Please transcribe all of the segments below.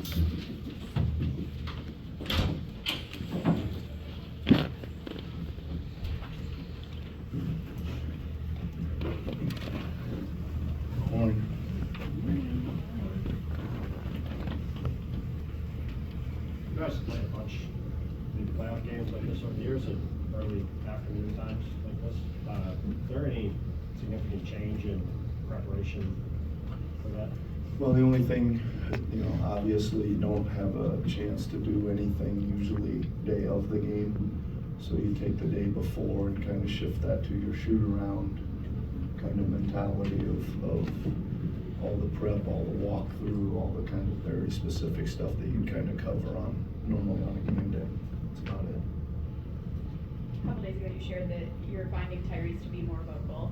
You guys play a bunch in playoff games like this over the years at early afternoon times like this. Is there any significant change in preparation for that? Well, the only thing, obviously you don't have a chance to do anything usually day of the game. So you take the day before and kind of shift that to your shoot around kind of mentality of all the prep, all the walkthrough, all the kind of very specific stuff that you kind of cover on normally on a game day. That's about it. A couple days ago you shared that you're finding Tyrese to be more vocal.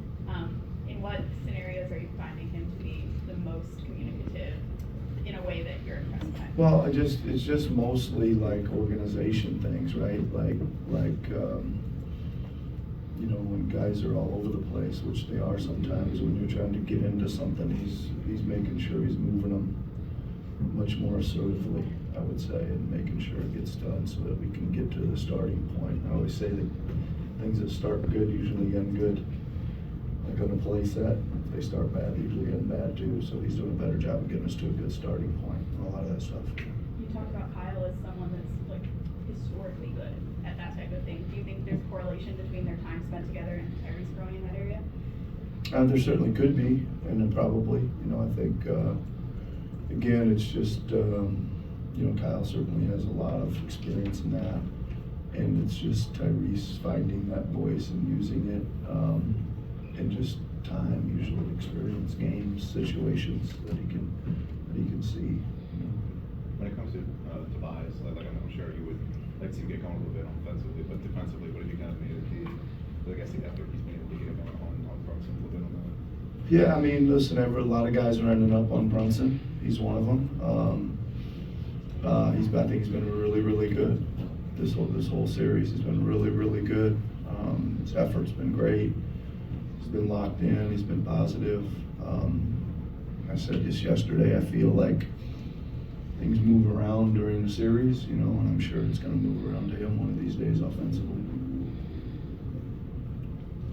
In what scenarios are you finding him to be the most communicative in a way that you're impressed by? Well, it's just mostly like organization things, right? Like when guys are all over the place, which they are sometimes when you're trying to get into something, he's making sure he's moving them much more assertively, I would say, and making sure it gets done so that we can get to the starting point. I always say that things that start good usually end good. Like on a play set, if they start bad, they usually end bad too. So he's doing a better job of getting us to a good starting point and a lot of that stuff. You talked about Kyle as someone that's like historically good at that type of thing. Do you think there's correlation between their time spent together and Tyrese growing in that area? There certainly could be, and then probably. I think again, it's just Kyle certainly has a lot of experience in that, and it's just Tyrese finding that voice and using it, and just time, usually experience, games, situations that he can see. When it comes to Tobias, I'm sure you would like to see him get going a little bit offensively, but defensively, what have you guys made of the effort he's been able to get on Brunson a little bit on that? Yeah, I mean, listen, a lot of guys are ending up on Brunson. He's one of them. I think he's been really, really good this whole series. He's been really, really good. His effort's been great. He's been locked in. He's been positive. I said just yesterday, I feel like things move around during the series, and I'm sure it's going to move around to him one of these days offensively.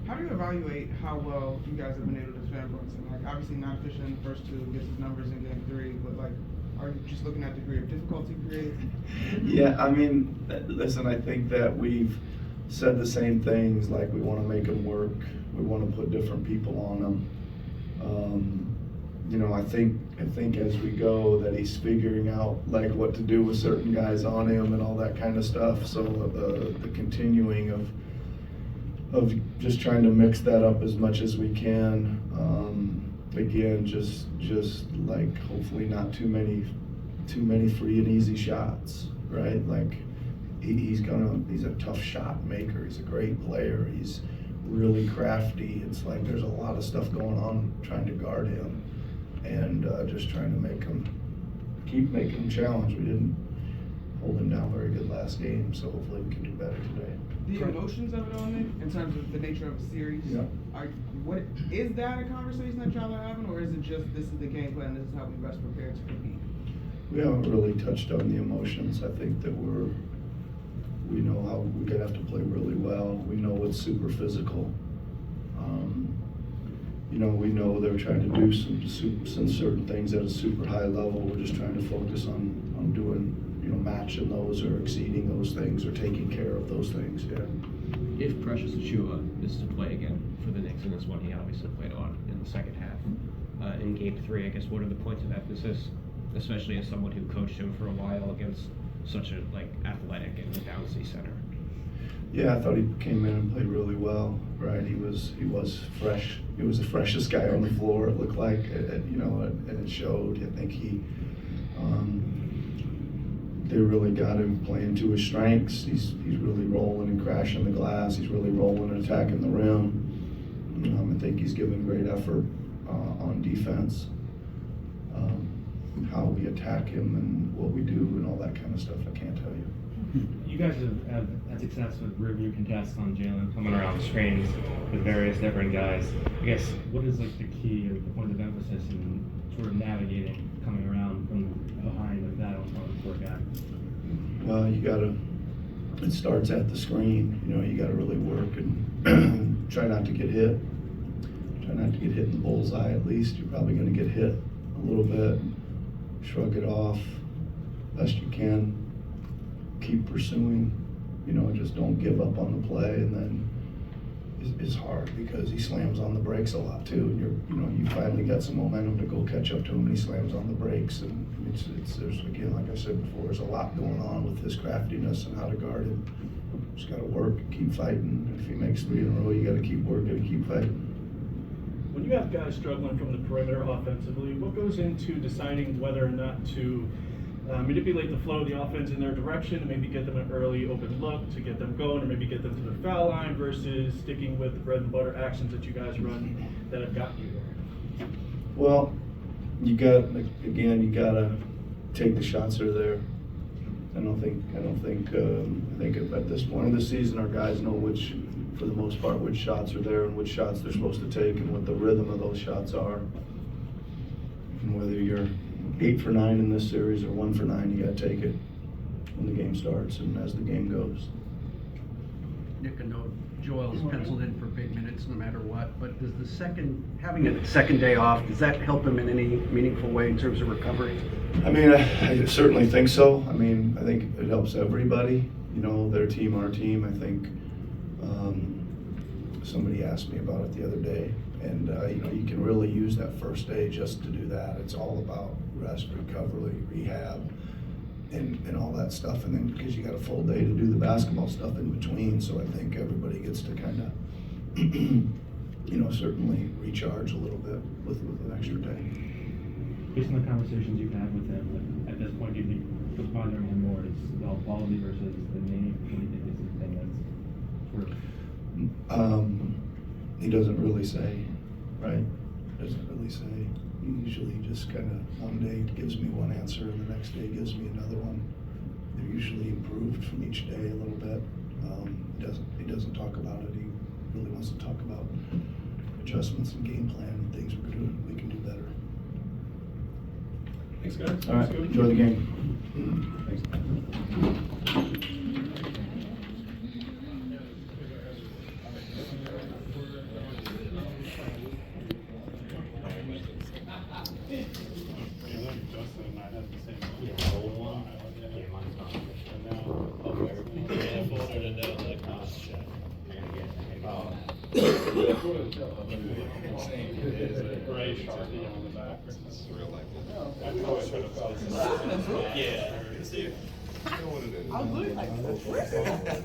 How do you evaluate how well you guys have been able to defend Brunson? Obviously not efficient in the first two, gets his numbers in game three, but are you just looking at the degree of difficulty created? Yeah, I mean, listen, I think that we've said the same things, like we want to make him work, we want to put different people on him. I think as we go that he's figuring out what to do with certain guys on him and all that kind of stuff. So the continuing of just trying to mix that up as much as we can. Again, just hopefully not too many free and easy shots, right? He's a tough shot maker. He's a great player. He's really crafty. It's like there's a lot of stuff going on trying to guard him, and just trying to keep making him challenge. We didn't hold him down very good last game, so hopefully we can do better today. The emotions of it all, Nick, in terms of the nature of a series, Yeah. What is that a conversation that y'all are having, or is it just this is the game plan, this is how we best prepare to compete? We haven't really touched on the emotions. I think that we know how we're gonna have to play really well. We know it's super physical. We know they're trying to do some certain things at a super high level. We're just trying to focus on doing, matching those or exceeding those things or taking care of those things. Yeah. If Precious Achiuwa is to play again for the Knicks in this one, he obviously played a lot in the second half. In Game 3, I guess, what are the points of emphasis, especially as someone who coached him for a while against such a athletic and bouncy center? Yeah, I thought he came in and played really well. Right, he was fresh. He was the freshest guy on the floor. It looked like, and it showed. I think they really got him playing to his strengths. He's really rolling and crashing the glass. He's really rolling and attacking the rim. I think he's given great effort on defense. How we attack him and what we do and all that kind of stuff, I can't tell you. You guys have had success with review contests on Jalen, coming around screens with various different guys. I guess, what is the key or the point of emphasis in sort of navigating coming around from behind that Well, it starts at the screen. You know, you gotta really work and try not to get hit. Try not to get hit in the bullseye at least. You're probably gonna get hit a little bit. Shrug it off best you can. Keep pursuing. You know, just don't give up on the play, and then it's hard because he slams on the brakes a lot too. And you finally got some momentum to go catch up to him, and he slams on the brakes. And there's again, like I said before, there's a lot going on with his craftiness and how to guard him. Just got to work, keep fighting. If he makes 3 in a row, you got to keep working and keep fighting. When you have guys struggling from the perimeter offensively, what goes into deciding whether or not to manipulate the flow of the offense in their direction and maybe get them an early open look to get them going, or maybe get them to the foul line versus sticking with the bread and butter actions that you guys run that have gotten you there? Well, you gotta take the shots that are there. I think at this point of the season, our guys know for the most part, which shots are there and which shots they're supposed to take and what the rhythm of those shots are. And whether you're 8 for 9 in this series or 1 for 9, you gotta take it when the game starts and as the game goes. Nick, I know Joel's penciled in for big minutes no matter what, but does having a second day off, does that help him in any meaningful way in terms of recovery? I mean, I certainly think so. I mean, I think it helps everybody, you know, their team, our team. I think somebody asked me about it the other day, and you know, you can really use that first day just to do that. It's all about rest, recovery, rehab, and all that stuff. And then because you got a full day to do the basketball stuff in between, so I think everybody gets to kind of, you know, certainly recharge a little bit with an extra day. Based on the conversations you've had with him, like, at this point, do you think what's bothering him more is the quality versus the name? What do you think is the thing that's sort of... He doesn't really say, right? Doesn't really say. He usually just kind of one day gives me one answer and the next day gives me another one. They're usually improved from each day a little bit. He doesn't talk about it. He really wants to talk about adjustments and game plan and things we can do better. Thanks, guys. All right, enjoy the game. Thanks. Yeah. I was looking like, where's it?